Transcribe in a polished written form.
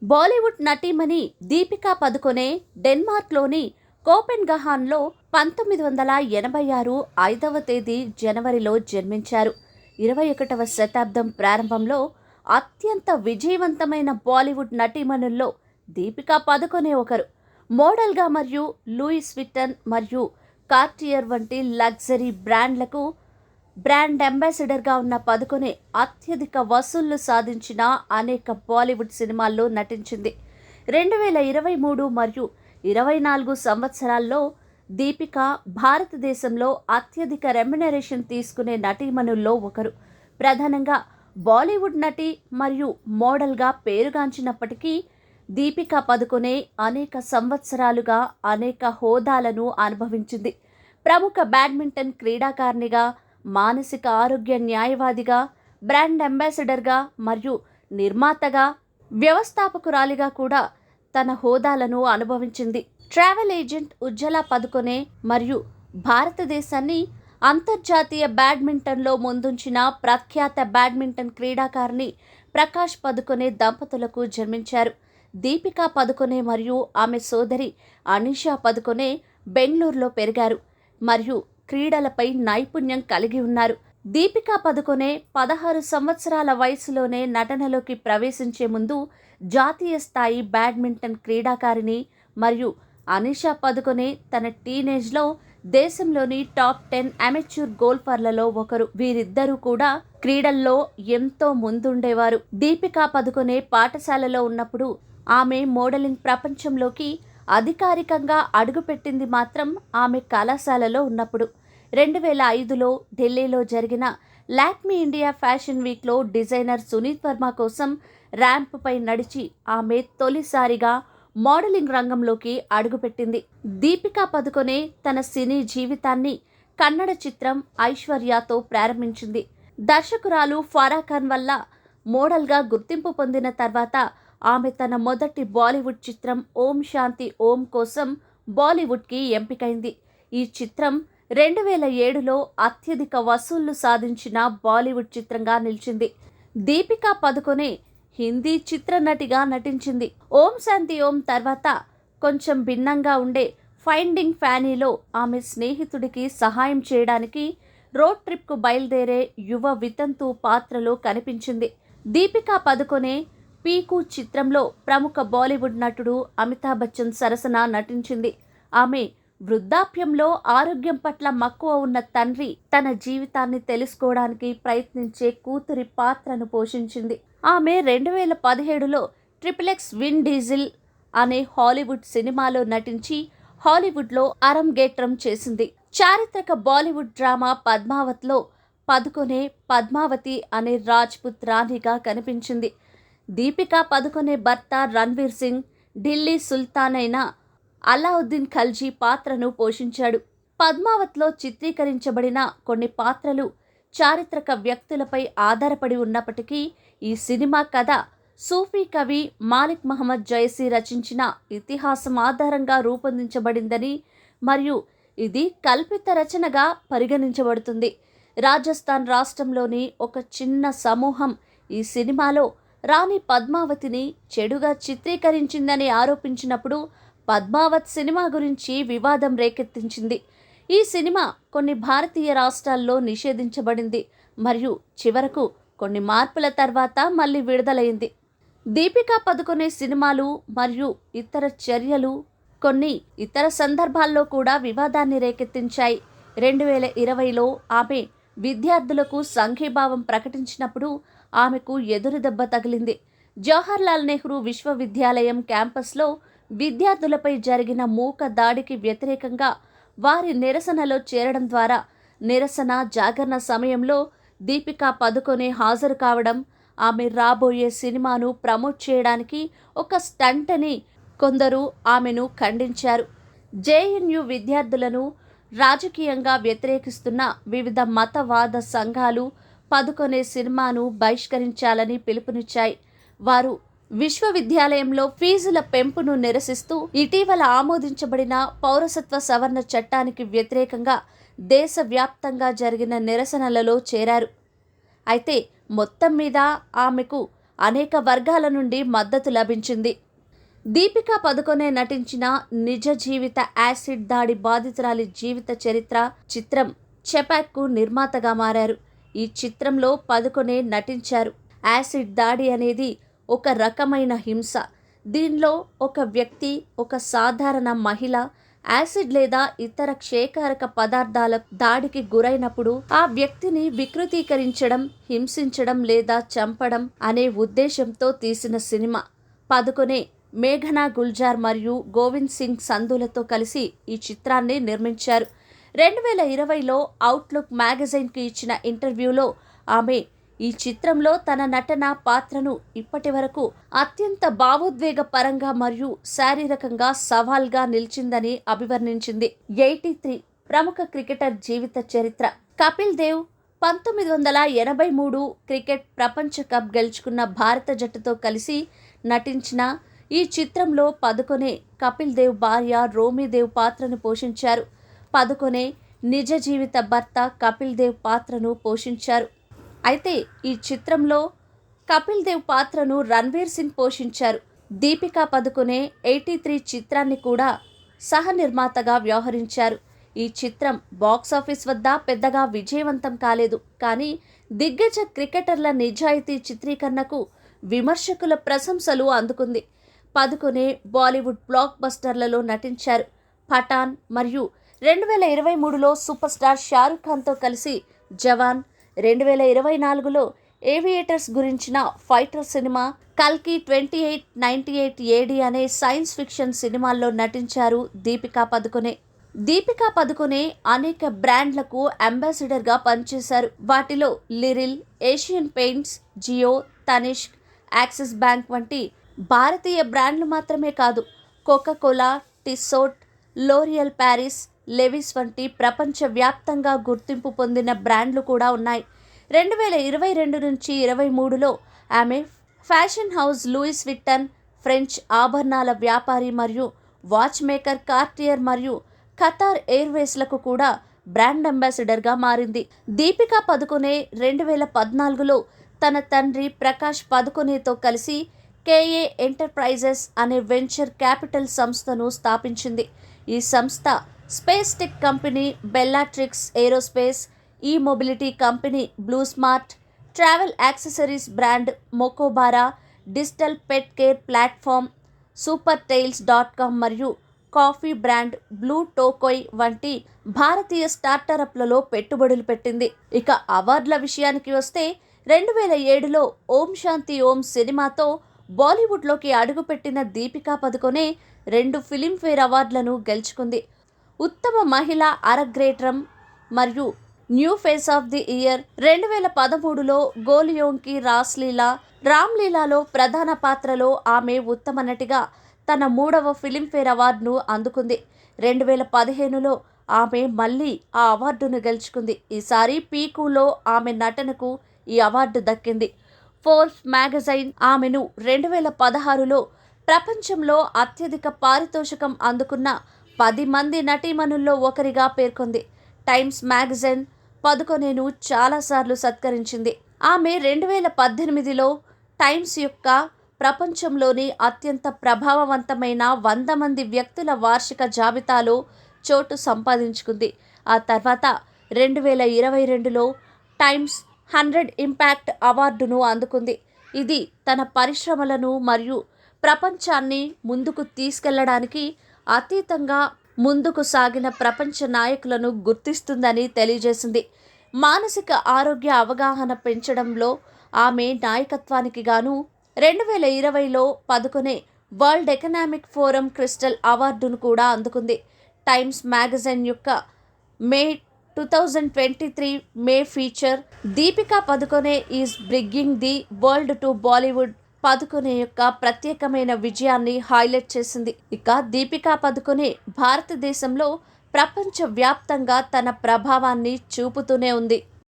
బాలీవుడ్ నటీమణి దీపికా పదుకొనే డెన్మార్క్లోని కోపెన్గహాన్లో 1986 5వ తేదీ జనవరిలో జన్మించారు. 21వ శతాబ్దం ప్రారంభంలో అత్యంత విజయవంతమైన బాలీవుడ్ నటీమణుల్లో దీపికా పదుకొనే ఒకరు. మోడల్గా మరియు లూయిస్ విట్టన్ మరియు కార్టియర్ వంటి లగ్జరీ బ్రాండ్లకు బ్రాండ్ అంబాసిడర్గా ఉన్న పదుకొనే అత్యధిక వసూళ్లు సాధించిన అనేక బాలీవుడ్ సినిమాల్లో నటించింది. 2023 మరియు 24 సంవత్సరాల్లో దీపిక భారతదేశంలో అత్యధిక రెమ్యునరేషన్ తీసుకునే నటీమణుల్లో ఒకరు. ప్రధానంగా బాలీవుడ్ నటి మరియు మోడల్గా పేరుగాంచినప్పటికీ దీపికా పదుకొనే అనేక సంవత్సరాలుగా అనేక హోదాలను అనుభవించింది. ప్రముఖ బ్యాడ్మింటన్ క్రీడాకారిణిగా, మానసిక ఆరోగ్య న్యాయవాదిగా, బ్రాండ్ అంబాసిడర్గా మరియు నిర్మాతగా, వ్యవస్థాపకురాలిగా కూడా తన హోదాలను అనుభవించింది. ట్రావెల్ ఏజెంట్ ఉజ్జలా పదుకొనే మరియు భారతదేశాన్ని అంతర్జాతీయ బ్యాడ్మింటన్లో ముందుంచిన ప్రఖ్యాత బ్యాడ్మింటన్ క్రీడాకారిణి ప్రకాష్ పదుకొనే దంపతులకు జన్మించారు. దీపికా పదుకొనే మరియు ఆమె సోదరి అనిషా పదుకొనే బెంగళూరులో పెరిగారు మరియు క్రీడలపై నైపుణ్యం కలిగి ఉన్నారు. దీపికా పదుకొనే 16 సంవత్సరాల వయసులోనే నటనలోకి ప్రవేశించే ముందు జాతీయ స్థాయి బ్యాడ్మింటన్ క్రీడాకారిణి మరియు అనిషా పదుకొనే తన టీనేజ్లో దేశంలోని టాప్ 10 అమెచ్యూర్ గోల్ఫర్లలో ఒకరు. వీరిద్దరూ కూడా క్రీడల్లో ఎంతో ముందుండేవారు. దీపికా పదుకొనే పాఠశాలలో ఉన్నప్పుడు ఆమె మోడలింగ్ ప్రపంచంలోకి అధికారికంగా అడుగుపెట్టింది మాత్రం ఆమె కళాశాలలో ఉన్నప్పుడు. 2005లో ఢిల్లీలో జరిగిన లాక్మీ ఇండియా ఫ్యాషన్ వీక్లో డిజైనర్ సునీత్ వర్మ కోసం ర్యాంప్పై నడిచి ఆమె తొలిసారిగా మోడలింగ్ రంగంలోకి అడుగుపెట్టింది. దీపికా పదుకొనే తన సినీ జీవితాన్ని కన్నడ చిత్రం ఐశ్వర్యతో ప్రారంభించింది. దర్శకురాలు ఫరా ఖాన్ వల్ల మోడల్గా గుర్తింపు పొందిన తర్వాత ఆమె తన మొదటి బాలీవుడ్ చిత్రం ఓం శాంతి ఓం కోసం బాలీవుడ్కి ఎంపికైంది. ఈ చిత్రం 2007లో అత్యధిక వసూళ్లు సాధించిన బాలీవుడ్ చిత్రంగా నిలిచింది. దీపికా పదుకొనే హిందీ చిత్రనటిగా నటించింది. ఓం శాంతి ఓం తర్వాత కొంచెం భిన్నంగా ఉండే ఫైండింగ్ ఫ్యానీలో ఆమె స్నేహితుడికి సహాయం చేయడానికి రోడ్ ట్రిప్కు బయలుదేరే యువ వితంతు పాత్రలో కనిపించింది. దీపికా పదుకొనే పీకు చిత్రంలో ప్రముఖ బాలీవుడ్ నటుడు అమితాబ్ బచ్చన్ సరసన నటించింది. ఆమె వృద్ధాప్యంలో ఆరోగ్యం పట్ల మక్కువ ఉన్న తండ్రి తన జీవితాన్ని తెలుసుకోవడానికి ప్రయత్నించే కూతురి పాత్రను పోషించింది. ఆమె 2017లో XXX విన్ డీజిల్ అనే హాలీవుడ్ సినిమాలో నటించి హాలీవుడ్లో అరంగేట్రం చేసింది. చారిత్రక బాలీవుడ్ డ్రామా పద్మావత్లో పదుకొనే పద్మావతి అనే రాజ్పుత్ రాణిగా కనిపించింది. దీపికా పదుకొనే భర్త రణ్వీర్ సింగ్ ఢిల్లీ సుల్తాన్ అయిన అలావుద్దీన్ ఖల్జీ పాత్రను పోషించాడు. పద్మావత్లో చిత్రీకరించబడిన కొన్ని పాత్రలు చారిత్రక వ్యక్తులపై ఆధారపడి ఉన్నప్పటికీ ఈ సినిమా కథ సూఫీ కవి మాలిక్ మహమ్మద్ జైసీ రచించిన ఇతిహాసం ఆధారంగా రూపొందించబడిందని మరియు ఇది కల్పిత రచనగా పరిగణించబడుతుంది. రాజస్థాన్ రాష్ట్రంలోని ఒక చిన్న సమూహం ఈ సినిమాలో రాణి పద్మావతిని చెడుగా చిత్రీకరించిందని ఆరోపించినప్పుడు పద్మావత్ సినిమా గురించి వివాదం రేకెత్తించింది. ఈ సినిమా కొన్ని భారతీయ రాష్ట్రాల్లో నిషేధించబడింది మరియు చివరకు కొన్ని మార్పుల తర్వాత మళ్ళీ విడుదలైంది. దీపికా పదుకొనే సినిమాలు మరియు ఇతర చర్యలు కొన్ని ఇతర సందర్భాల్లో కూడా వివాదాన్ని రేకెత్తించాయి. 2020లో ఆమె విద్యార్థులకు సంఘీభావం ప్రకటించినప్పుడు ఆమెకు ఎదురుదెబ్బ తగిలింది. జవహర్లాల్ నెహ్రూ విశ్వవిద్యాలయం క్యాంపస్లో విద్యార్థులపై జరిగిన మూక దాడికి వ్యతిరేకంగా వారి నిరసనలో చేరడం ద్వారా నిరసన జాగరణ సమయంలో దీపికా పదుకొనే హాజరు కావడం ఆమె రాబోయే సినిమాను ప్రమోట్ చేయడానికి ఒక స్టంట్ అని కొందరు ఆమెను ఖండించారు. జేఎన్యూ విద్యార్థులను రాజకీయంగా వ్యతిరేకిస్తున్న వివిధ మతవాద సంఘాలు పదుకొనే సినిమాను బహిష్కరించాలని పిలుపునిచ్చాయి. వారు విశ్వవిద్యాలయంలో ఫీజుల పెంపును నిరసిస్తూ ఇటీవల ఆమోదించబడిన పౌరసత్వ సవరణ చట్టానికి వ్యతిరేకంగా దేశవ్యాప్తంగా జరిగిన నిరసనలలో చేరారు. అయితే మొత్తం మీద ఆమెకు అనేక వర్గాల నుండి మద్దతు లభించింది. దీపికా పదుకొనే నటించిన నిజ జీవిత యాసిడ్ దాడి బాధితురాలి జీవిత చరిత్ర చిత్రం చెపాక్కు నిర్మాతగా మారారు. ఈ చిత్రంలో పదుకొనే నటించారు. యాసిడ్ దాడి అనేది ఒక రకమైన హింస. దీనిలో ఒక వ్యక్తి, ఒక సాధారణ మహిళ యాసిడ్ లేదా ఇతర క్షయకారక పదార్థాల దాడికి గురైనప్పుడు ఆ వ్యక్తిని వికృతీకరించడం, హింసించడం లేదా చంపడం అనే ఉద్దేశంతో తీసిన సినిమా. పదుకొనే మేఘనా గుల్జార్ మరియు గోవింద్ సింగ్ సంధులతో కలిసి ఈ చిత్రాన్ని నిర్మించారు. 2020లో అవుట్లుక్ మ్యాగజైన్కి ఇచ్చిన ఇంటర్వ్యూలో ఆమె ఈ చిత్రంలో తన నటన పాత్రను ఇప్పటి వరకు అత్యంత భావోద్వేగపరంగా మరియు శారీరకంగా సవాల్గా నిలిచిందని అభివర్ణించింది. 83 ప్రముఖ క్రికెటర్ జీవిత చరిత్ర. కపిల్ దేవ్ 1983 క్రికెట్ ప్రపంచ కప్ గెలుచుకున్న భారత జట్టుతో కలిసి నటించిన ఈ చిత్రంలో పదుకొనే కపిల్ దేవ్ భార్య రోమీ దేవ్ పాత్రను పోషించారు. పదుకొనే నిజ జీవిత భర్త కపిల్ దేవ్ పాత్రను పోషించారు. అయితే ఈ చిత్రంలో కపిల్ దేవ్ పాత్రను రణ్వీర్ సింగ్ పోషించారు. దీపికా పదుకొనే 83 చిత్రాన్ని కూడా సహ నిర్మాతగా వ్యవహరించారు. ఈ చిత్రం బాక్సాఫీస్ వద్ద పెద్దగా విజయవంతం కాలేదు. కానీ దిగ్గజ క్రికెటర్ల నిజాయితీ చిత్రీకరణకు విమర్శకుల ప్రశంసలు అందుకుంది. పదుకొనే బాలీవుడ్ బ్లాక్ బస్టర్లలో నటించారు. పఠాన్ మరియు 2023లో సూపర్ స్టార్ షారుఖ్ ఖాన్తో కలిసి జవాన్, 2024లో ఏవియేటర్స్ గురించిన ఫైటర్ సినిమా, కల్కి 2898 AD అనే సైన్స్ ఫిక్షన్ సినిమాల్లో నటించారు దీపికా పదుకొనే. దీపికా పదుకొనే అనేక బ్రాండ్లకు అంబాసిడర్గా పనిచేశారు. వాటిలో Liril, Asian paints, Jio, Tanishq, Axis bank వంటి భారతీయ బ్రాండ్లు మాత్రమే కాదు, Coca-Cola, Tissot, L'Oreal Paris, Levi's వంటి ప్రపంచవ్యాప్తంగా గుర్తింపు పొందిన బ్రాండ్లు కూడా ఉన్నాయి. 2022 నుంచి 23లో ఆమె ఫ్యాషన్ హౌస్ లూయిస్ విట్టన్, ఫ్రెంచ్ ఆభరణాల వ్యాపారి మరియు వాచ్ మేకర్ కార్టియర్ మరియు ఖతార్ ఎయిర్వేస్లకు కూడా బ్రాండ్ అంబాసిడర్గా మారింది. దీపికా పదుకొనే 2014లో తన తండ్రి ప్రకాష్ పదుకొనేతో కలిసి కేఏ ఎంటర్ప్రైజెస్ అనే వెంచర్ క్యాపిటల్ సంస్థను స్థాపించింది. ఈ సంస్థ space tech company Bellatrix aerospace, e mobility company BluSmart, travel accessories brand Mokobara, digital pet care platform supertails.com మరియు కాఫీ బ్రాండ్ బ్లూ టోకోయ్ వంటి భారతీయ స్టార్టప్లలో పెట్టుబడులు పెట్టింది. ఇక అవార్డుల విషయానికి వస్తే 2007లో ఓం శాంతి ఓం సినిమాతో బాలీవుడ్లోకి అడుగుపెట్టిన దీపికా పదుకొనే 2 ఫిలింఫేర్ అవార్డులను గెలుచుకుంది. ఉత్తమ మహిళ అరగ్రేట్రం మరియు new face of the year, 2013లో గోలియోంకి రామ్లీలాలో ప్రధాన పాత్రలో ఆమె ఉత్తమ నటిగా తన 3వ ఫిలింఫేర్ అవార్డును అందుకుంది. 2015లో ఆమె మళ్ళీ ఆ అవార్డును గెలుచుకుంది. ఈసారి పీకులో ఆమె నటనకు ఈ అవార్డు దక్కింది. ఫోర్బ్స్ మ్యాగజైన్ ఆమెను 2016లో ప్రపంచంలో అత్యధిక పారితోషికం అందుకున్న 10 మంది నటీమణుల్లో ఒకరిగా పేర్కొంది. టైమ్స్ మ్యాగజైన్ పదుకొనేను చాలాసార్లు సత్కరించింది. ఆమె 2018లో టైమ్స్ యొక్క ప్రపంచంలోని అత్యంత ప్రభావవంతమైన 100 మంది వ్యక్తుల వార్షిక జాబితాలో చోటు సంపాదించుకుంది. ఆ తర్వాత 2022లో టైమ్స్ 100 ఇంపాక్ట్ అవార్డును అందుకుంది. ఇది తన పరిశ్రమలను మరియు ప్రపంచాన్ని ముందుకు తీసుకెళ్లడానికి అతీతంగా ముందుకు సాగిన ప్రపంచ నాయకులను గుర్తిస్తుందని తెలియజేసింది. మానసిక ఆరోగ్య అవగాహన పెంచడంలో ఆమె నాయకత్వానికి గాను 2020లో Padukone world economic forum crystal అవార్డును కూడా అందుకుంది. టైమ్స్ మ్యాగజైన్ యొక్క May 2023 May feature Deepika Padukone is bringing the world to Bollywood Padukone యొక్క ప్రత్యేకమైన విజయాన్ని హైలైట్ చేసింది. ఇక దీపికా పదుకొనే భారతదేశంలో ప్రపంచవ్యాప్తంగా తన ప్రభావాన్ని చూపుతూనే ఉంది.